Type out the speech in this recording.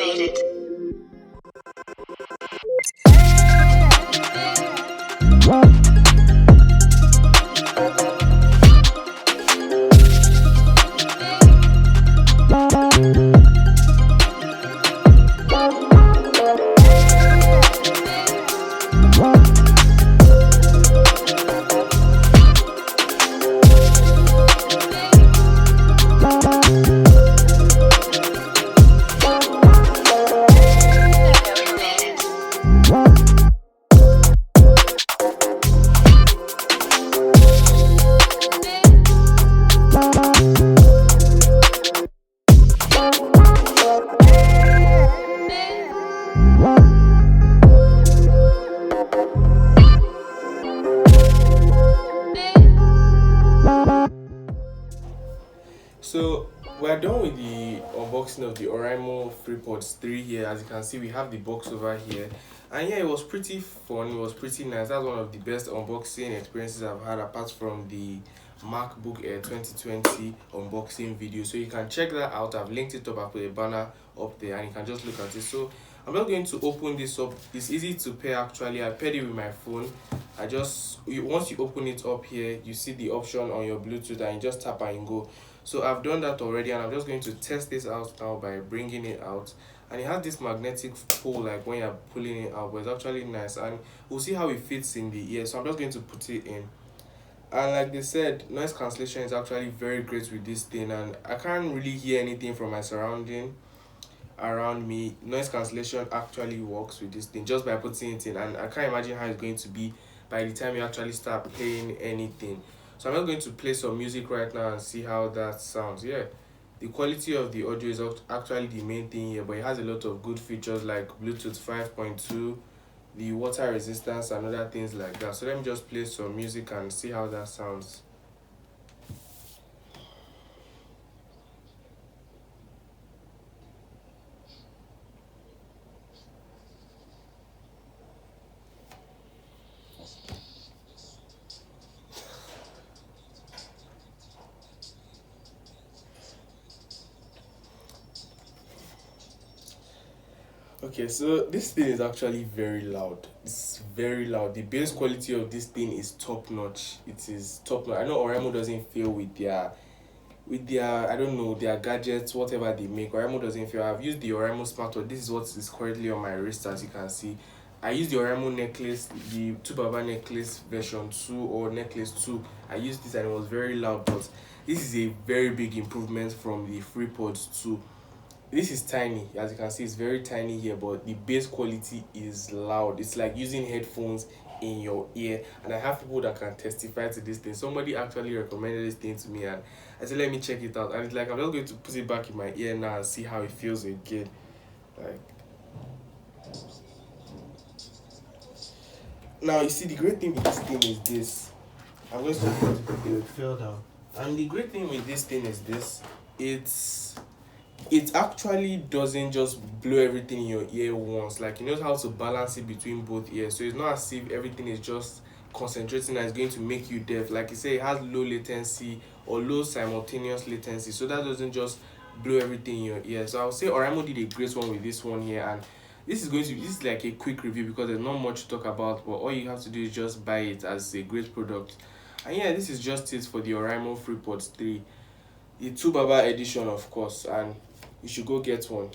made it. So we're done with the unboxing of the Oraimo Freepods 3 here. As you can see, we have the box over here. And yeah, it was pretty fun, it was pretty nice. That's one of the best unboxing experiences I've had apart from the MacBook Air 2020 unboxing video. So you can check that out. I've linked it up, I put a banner up there and you can just look at it. So I'm not going to open this up. It's easy to pair actually. I paired it with my phone. Once you open it up here, you see the option on your Bluetooth and you just tap and go. So I've done that already and I'm just going to test this out now by bringing it out. And it has this magnetic pull like when you're pulling it out, but it's actually nice and we'll see how it fits in the ear. So I'm just going to put it in. And like they said, noise cancellation is actually very great with this thing and I can't really hear anything from my surrounding around me. Noise cancellation actually works with this thing just by putting it in, and I can't imagine how it's going to be by the time you actually start playing anything. So I'm not going to play some music right now and see how that sounds. Yeah, the quality of the audio is actually the main thing here, but it has a lot of good features like Bluetooth 5.2, the water resistance and other things like that. So let me just play some music and see how that sounds. Okay, so this thing is actually very loud. It's very loud. The bass quality of this thing is top notch. It is top notch. I know Oraimo doesn't fail with their I don't know, their gadgets, whatever they make. Oraimo doesn't fail. I've used the Oraimo smartwatch. This is what is currently on my wrist, as you can see. I used the Oraimo necklace, the 2 necklace version 2 or necklace 2. I used this and it was very loud, but this is a very big improvement from the FreePods 2. This is tiny, as you can see, it's very tiny here, but the bass quality is loud. It's like using headphones in your ear, and I have people that can testify to this thing. Somebody actually recommended this thing to me and I said let me check it out, and it's like I'm just going to put it back in my ear now and see how it feels again. Like, now you see the great thing with this thing is this. I'm going to it fell down. And the great thing with this thing is this. It actually doesn't just blow everything in your ear once. Like, you know how to balance it between both ears. So it's not as if everything is just concentrating and it's going to make you deaf. Like you say, it has low latency or low simultaneous latency. So that doesn't just blow everything in your ear. So I would say Oraimo did a great one with this one here, and this is like a quick review because there's not much to talk about, but all you have to do is just buy it as a great product. And yeah, this is just it for the Oraimo FreePods 3, the 2 edition of course, and you should go get one.